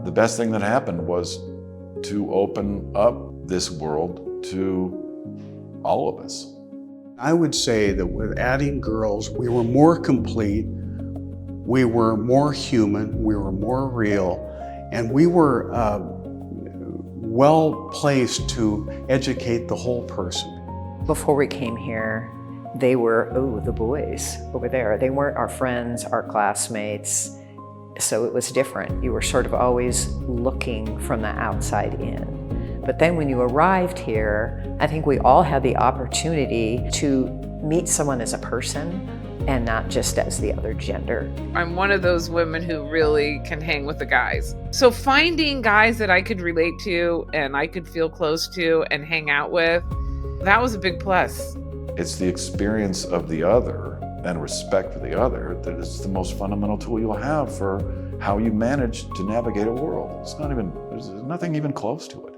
The best thing that happened was to open up this world to all of us. I would say that with adding girls, we were more complete, we were more human, we were more real, and we were well placed to educate the whole person. Before we came here, they were, the boys over there. They weren't our friends, our classmates, so it was different. You were sort of always looking from the outside in. But then when you arrived here, I think we all had the opportunity to meet someone as a person and not just as the other gender. I'm one of those women who really can hang with the guys. So finding guys that I could relate to and I could feel close to and hang out with, that was a big plus. It's the experience of the other and respect for the other that is the most fundamental tool you'll have for how you manage to navigate a world. There's nothing even close to it.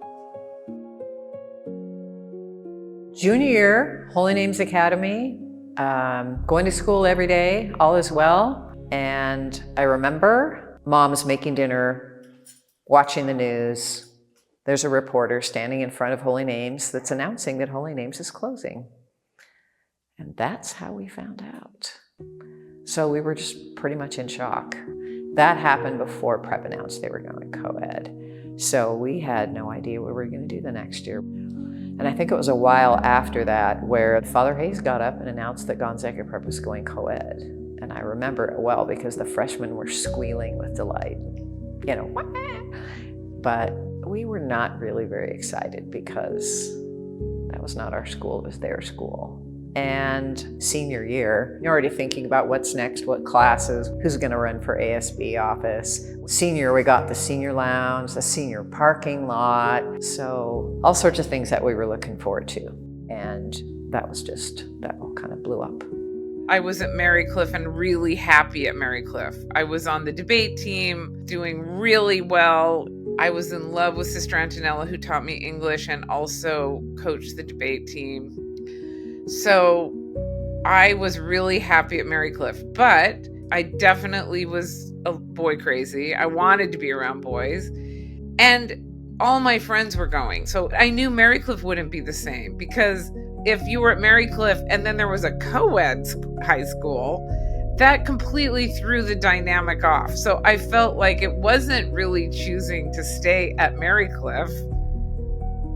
Junior year, Holy Names Academy, going to school every day, all is well. And I remember Mom's making dinner, watching the news. There's a reporter standing in front of Holy Names that's announcing that Holy Names is closing. And that's how we found out. So we were just pretty much in shock. That happened before Prep announced they were going co-ed. So we had no idea what we were going to do the next year. And I think it was a while after that where Father Hayes got up and announced that Gonzaga Prep was going co-ed. And I remember it well because the freshmen were squealing with delight, Wah! But we were not really very excited because that was not our school, it was their school. And senior year, you're already thinking about what's next, what classes, who's gonna run for ASB office. Senior, we got the senior lounge, the senior parking lot. So all sorts of things that we were looking forward to. And that all kind of blew up. I was at Marycliff and really happy at Marycliff. I was on the debate team, doing really well. I was in love with Sister Antonella, who taught me English and also coached the debate team. So I was really happy at Marycliff, but I definitely was a boy crazy. I wanted to be around boys and all my friends were going. So I knew Marycliff wouldn't be the same because if you were at Marycliff and then there was a co-ed high school, that completely threw the dynamic off. So I felt like it wasn't really choosing to stay at Marycliff.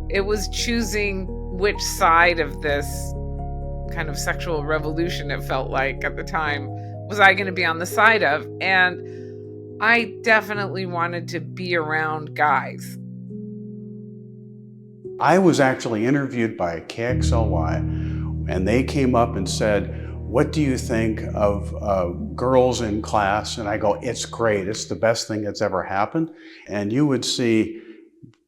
It was choosing which side of this kind of sexual revolution, it felt like at the time, was I going to be on the side of. And I definitely wanted to be around guys. I was actually interviewed by KXLY, and they came up and said, "What do you think of girls in class?" And I go, "It's great. It's the best thing that's ever happened." And you would see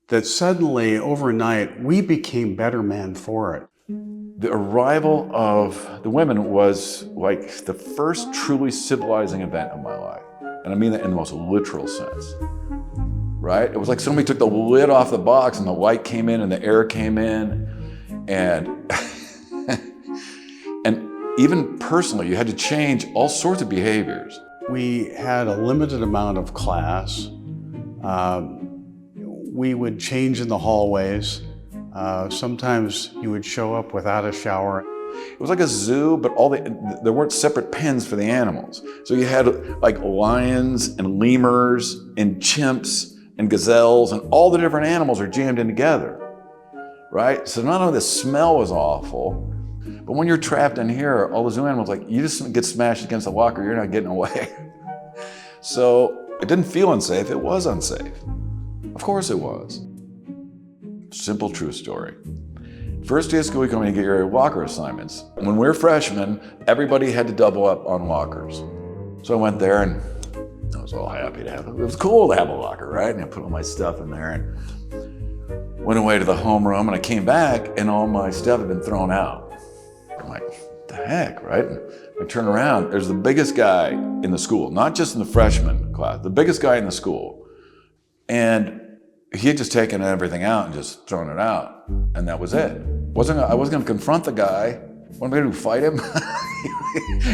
that suddenly, overnight, we became better men for it. The arrival of the women was like the first truly civilizing event of my life. And I mean that in the most literal sense, right? It was like somebody took the lid off the box and the light came in and the air came in. And, and even personally, you had to change all sorts of behaviors. We had a limited amount of class. We would change in the hallways. Sometimes you would show up without a shower. It was like a zoo, but there weren't separate pens for the animals. So you had like lions and lemurs and chimps and gazelles, and all the different animals are jammed in together, right? So not only the smell was awful, but when you're trapped in here, all the zoo animals, like you just get smashed against the locker, you're not getting away. So it didn't feel unsafe, it was unsafe. Of course it was. Simple true story. First day of school, you come in and get your walker assignments. When we were freshmen, everybody had to double up on walkers. So I went there and I was all happy to have it. It was cool to have a locker, right? And I put all my stuff in there and went away to the homeroom, and I came back and all my stuff had been thrown out. I'm like, what the heck, right? And I turn around, there's the biggest guy in the school, not just in the freshman class, the biggest guy in the school. And he had just taken everything out and just thrown it out, and that was it. I wasn't gonna confront the guy. What am I gonna do, fight him?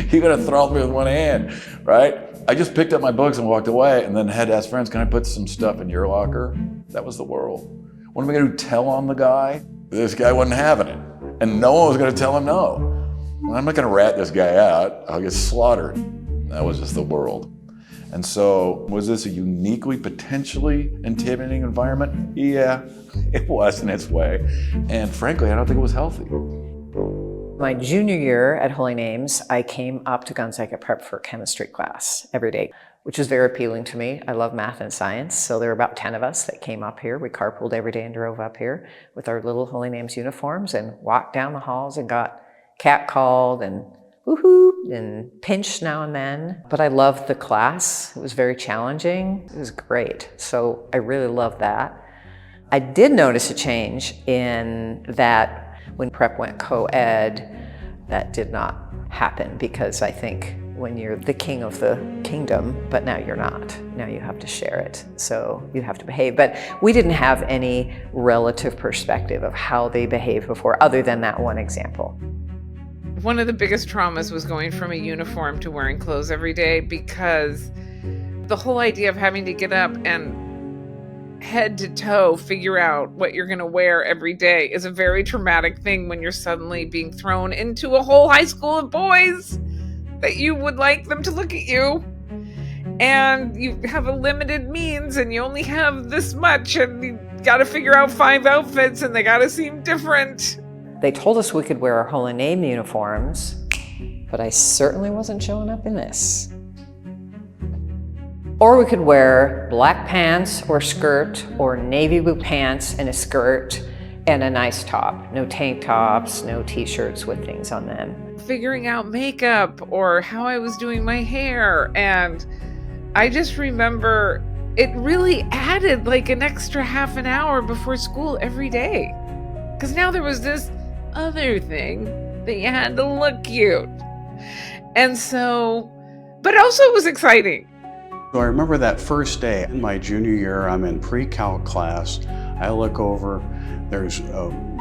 He could have thrown me with one hand, right? I just picked up my books and walked away, and then had to ask friends, can I put some stuff in your locker? That was the world. What am I gonna do, tell on the guy? This guy wasn't having it, and no one was gonna tell him no. I'm not gonna rat this guy out, I'll get slaughtered. That was just the world. And so, was this a uniquely, potentially intimidating environment? Yeah, it was in its way. And frankly, I don't think it was healthy. My junior year at Holy Names, I came up to Gonzaga Prep for chemistry class every day, which was very appealing to me. I love math and science, so there were about 10 of us that came up here. We carpooled every day and drove up here with our little Holy Names uniforms and walked down the halls and got catcalled and woohoo and pinched now and then. But I loved the class. It was very challenging. It was great. So I really loved that. I did notice a change in that when prep went co-ed, that did not happen, because I think when you're the king of the kingdom, but now you're not. Now you have to share it, so you have to behave. But we didn't have any relative perspective of how they behaved before, other than that one example. One of the biggest traumas was going from a uniform to wearing clothes every day, because the whole idea of having to get up and head to toe figure out what you're going to wear every day is a very traumatic thing when you're suddenly being thrown into a whole high school of boys that you would like them to look at you, and you have a limited means and you only have this much, and you got to figure out 5 outfits and they got to seem different. They told us we could wear our Holy Name uniforms, but I certainly wasn't showing up in this. Or we could wear black pants or skirt, or navy blue pants and a skirt and a nice top. No tank tops, no t-shirts with things on them. Figuring out makeup or how I was doing my hair. And I just remember it really added like an extra half an hour before school every day. Because now there was this other thing that you had to look cute. And so, but also it was exciting. So I remember that first day in my junior year, I'm in pre-calc class. I look over, there's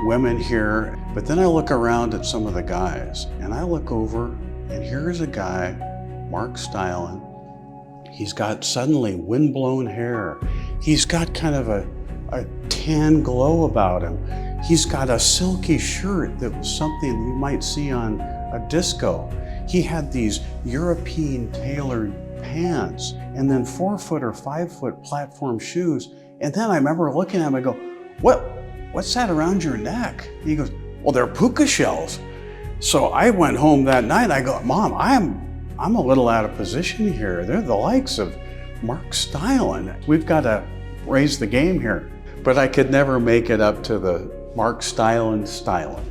women here, but then I look around at some of the guys, and I look over, and here's a guy, Mark Stylen. He's got suddenly windblown hair. He's got kind of a tan glow about him. He's got a silky shirt that was something you might see on a disco. He had these European tailored pants, and then 4-foot or 5-foot platform shoes. And then I remember looking at him, I go, what's that around your neck? He goes, well, they're puka shells. So I went home that night, I go, Mom, I'm a little out of position here. They're the likes of Mark Stylen. We've got to raise the game here. But I could never make it up to the Mark Stylen.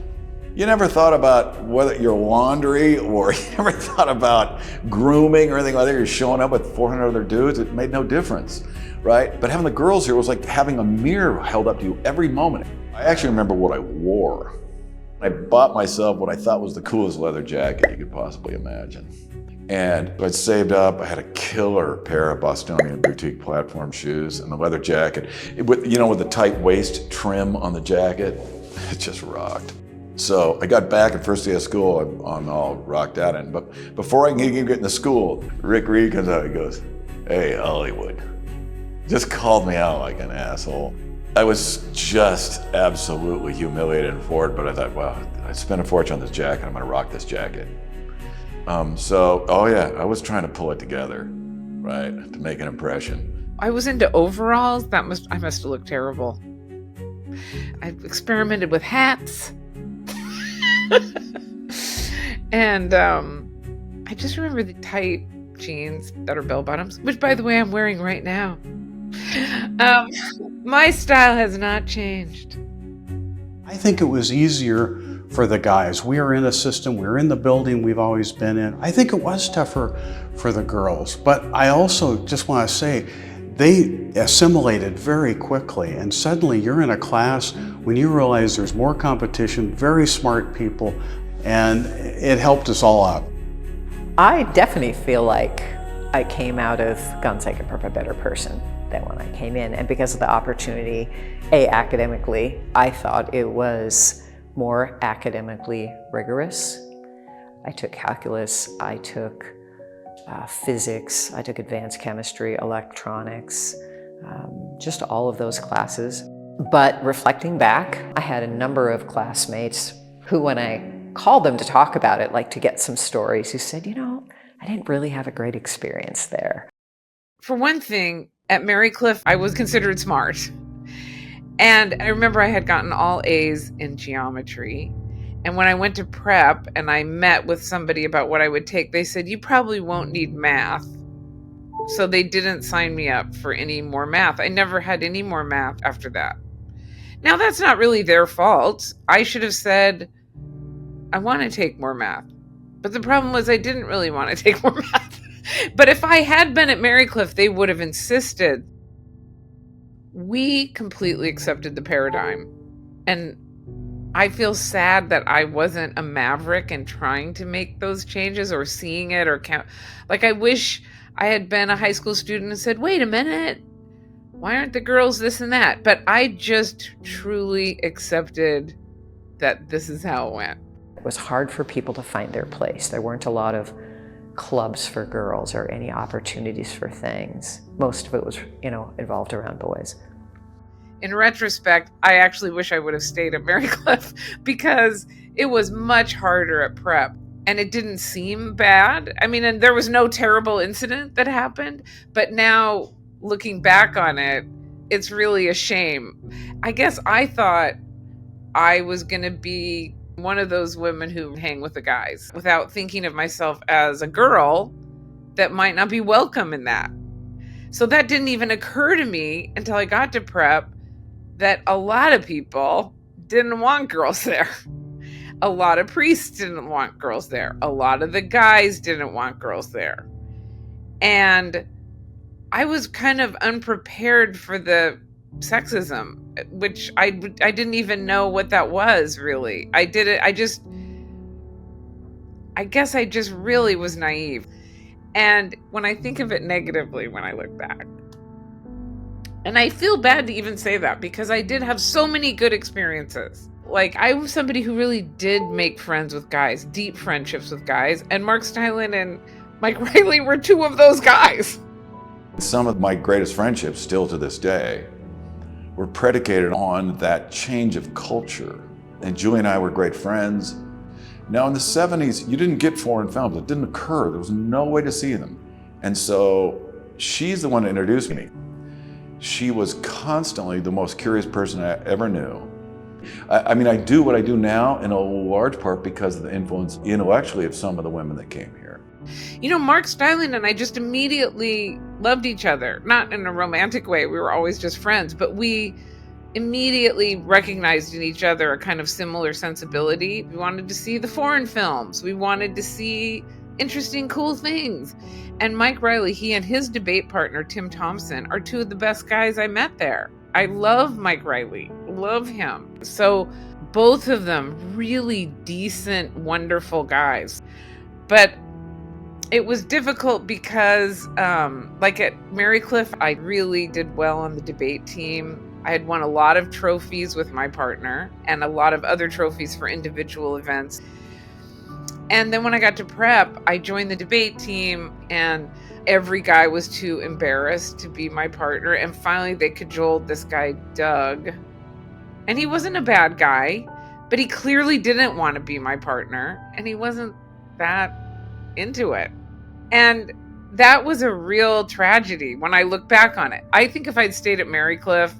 You never thought about whether your laundry, or you never thought about grooming or anything like that. You're showing up with 400 other dudes. It made no difference, right? But having the girls here was like having a mirror held up to you every moment. I actually remember what I wore. I bought myself what I thought was the coolest leather jacket you could possibly imagine. And I'd saved up. I had a killer pair of Bostonian boutique platform shoes and the leather jacket. With the tight waist trim on the jacket, it just rocked. So I got back, and first day of school, I'm all rocked out. But before I can even get into school, Rick Reed comes out and goes, "Hey, Hollywood." Just called me out like an asshole. I was just absolutely humiliated and floored, but I thought, wow, I spent a fortune on this jacket. I'm gonna rock this jacket. I was trying to pull it together, right, to make an impression. I was into overalls. I must have looked terrible. I experimented with hats. And I just remember the tight jeans that are bell bottoms, which, by the way, I'm wearing right now. My style has not changed. I think it was easier for the guys. We are in a system, we're in the building we've always been in. I think it was tougher for the girls, but I also just want to say they assimilated very quickly, and suddenly you're in a class when you realize there's more competition, very smart people, and it helped us all out. I definitely feel like I came out of Gonzaga Prep a better person than when I came in, and because of the opportunity, academically, I thought it was more academically rigorous. I took calculus, I took physics. I took advanced chemistry, electronics, just all of those classes. But reflecting back, I had a number of classmates who, when I called them to talk about it, like to get some stories, who said, I didn't really have a great experience there. For one thing, at Mary Cliff, I was considered smart. And I remember I had gotten all A's in geometry. And when I went to prep and I met with somebody about what I would take, they said, you probably won't need math. So they didn't sign me up for any more math. I never had any more math after that. Now, that's not really their fault. I should have said, I want to take more math. But the problem was I didn't really want to take more math. But if I had been at Mary Cliff, they would have insisted. We completely accepted the paradigm. And I feel sad that I wasn't a maverick in trying to make those changes or seeing it or count. Like, I wish I had been a high school student and said, wait a minute, why aren't the girls this and that? But I just truly accepted that this is how it went. It was hard for people to find their place. There weren't a lot of clubs for girls or any opportunities for things. Most of it was, involved around boys. In retrospect, I actually wish I would have stayed at Mary Cliff because it was much harder at prep and it didn't seem bad. I mean, and there was no terrible incident that happened, but now looking back on it, it's really a shame. I guess I thought I was going to be one of those women who hang with the guys without thinking of myself as a girl that might not be welcome in that. So that didn't even occur to me until I got to prep that a lot of people didn't want girls there. A lot of priests didn't want girls there. A lot of the guys didn't want girls there. And I was kind of unprepared for the sexism, which I didn't even know what that was, really. I guess I just really was naive. And when I think of it negatively, when I look back, and I feel bad to even say that because I did have so many good experiences. Like, I was somebody who really did make friends with guys, deep friendships with guys. And Mark Stylen and Mike Riley were two of those guys. Some of my greatest friendships, still to this day, were predicated on that change of culture. And Julie and I were great friends. Now, in the 70s, you didn't get foreign films. It didn't occur. There was no way to see them. And so she's the one that introduced me. She was constantly the most curious person I ever knew. I mean, I do what I do now in a large part because of the influence intellectually of some of the women that came here. Mark Stylen and I just immediately loved each other. Not in a romantic way. We were always just friends, but we immediately recognized in each other a kind of similar sensibility. We wanted to see the foreign films. We wanted to see interesting, cool things. And Mike Riley, he and his debate partner, Tim Thompson, are two of the best guys I met there. I love Mike Riley, love him. So both of them really decent, wonderful guys. But it was difficult because, like at Mary Cliff, I really did well on the debate team. I had won a lot of trophies with my partner and a lot of other trophies for individual events. And then when I got to prep, I joined the debate team and every guy was too embarrassed to be my partner. And finally they cajoled this guy, Doug. And he wasn't a bad guy, but he clearly didn't want to be my partner. And he wasn't that into it. And that was a real tragedy when I look back on it. I think if I'd stayed at Mary Cliff,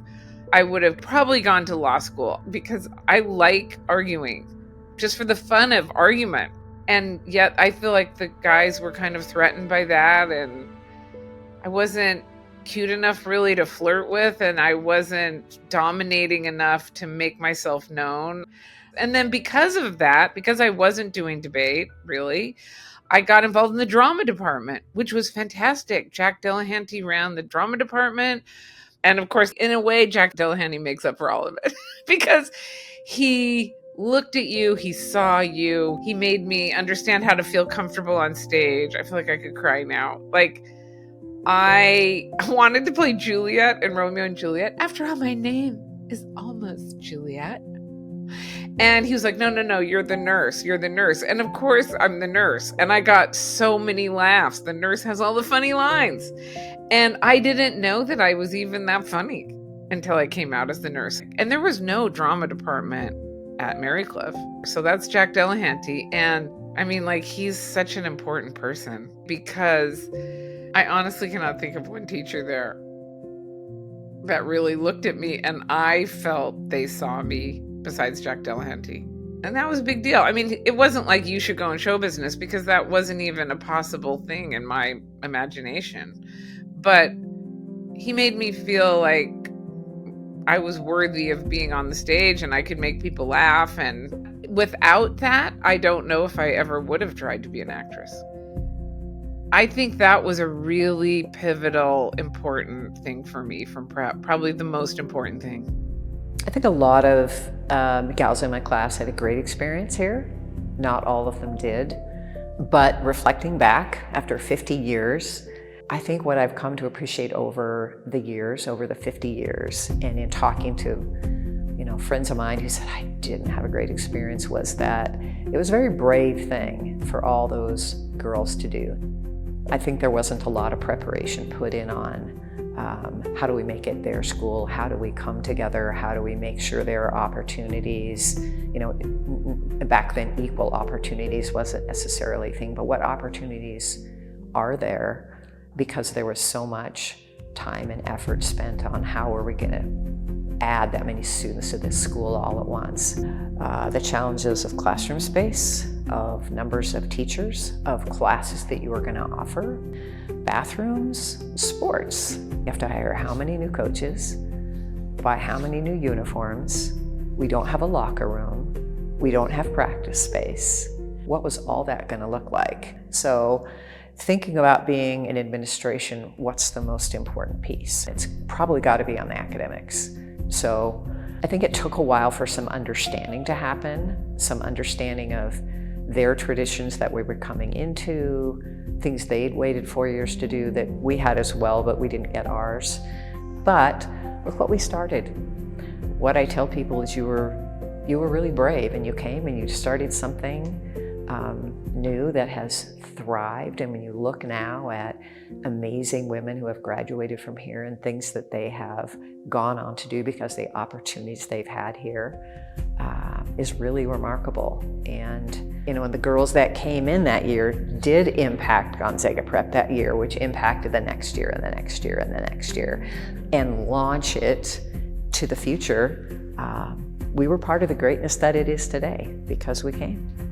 I would have probably gone to law school because I like arguing just for the fun of argument. And yet I feel like the guys were kind of threatened by that. And I wasn't cute enough really to flirt with. And I wasn't dominating enough to make myself known. And then because of that, because I wasn't doing debate really, I got involved in the drama department, which was fantastic. Jack Delahanty ran the drama department. And of course, in a way, Jack Delahanty makes up for all of it because he looked at you, he saw you, he made me understand how to feel comfortable on stage. I feel like I could cry now. Like, I wanted to play Juliet in Romeo and Juliet. After all, my name is almost Juliet. And he was like, no, no, no, you're the nurse. You're the nurse. And of course, I'm the nurse. And I got so many laughs. The nurse has all the funny lines. And I didn't know that I was even that funny until I came out as the nurse. And there was no drama department at Marycliff. So that's Jack Delahanty. And I mean, like, he's such an important person because I honestly cannot think of one teacher there that really looked at me and I felt they saw me besides Jack Delahanty. And that was a big deal. I mean, it wasn't like you should go in show business because that wasn't even a possible thing in my imagination. But he made me feel like I was worthy of being on the stage and I could make people laugh. And without that, I don't know if I ever would have tried to be an actress. I think that was a really pivotal, important thing for me from prep, probably the most important thing. I think a lot of gals in my class had a great experience here. Not all of them did. But reflecting back after 50 years, I think what I've come to appreciate over the years, over the 50 years, and in talking to friends of mine who said I didn't have a great experience, was that it was a very brave thing for all those girls to do. I think there wasn't a lot of preparation put in on how do we make it their school? How do we come together? How do we make sure there are opportunities? Back then, equal opportunities wasn't necessarily a thing, but what opportunities are there? Because there was so much time and effort spent on how are we going to add that many students to this school all at once. The challenges of classroom space, of numbers of teachers, of classes that you are going to offer, bathrooms, sports. You have to hire how many new coaches, buy how many new uniforms. We don't have a locker room. We don't have practice space. What was all that going to look like? So thinking about being in administration, what's the most important piece? It's probably got to be on the academics. So I think it took a while for some understanding to happen, some understanding of their traditions that we were coming into, things they'd waited 4 years to do that we had as well, but we didn't get ours. But look what we started. What I tell people is you were really brave, and you came and you started something new that has thrived. And when you look now at amazing women who have graduated from here and things that they have gone on to do because the opportunities they've had here is really remarkable. And and the girls that came in that year did impact Gonzaga Prep that year, which impacted the next year and the next year and the next year, and launch it to the future. We were part of the greatness that it is today because we came.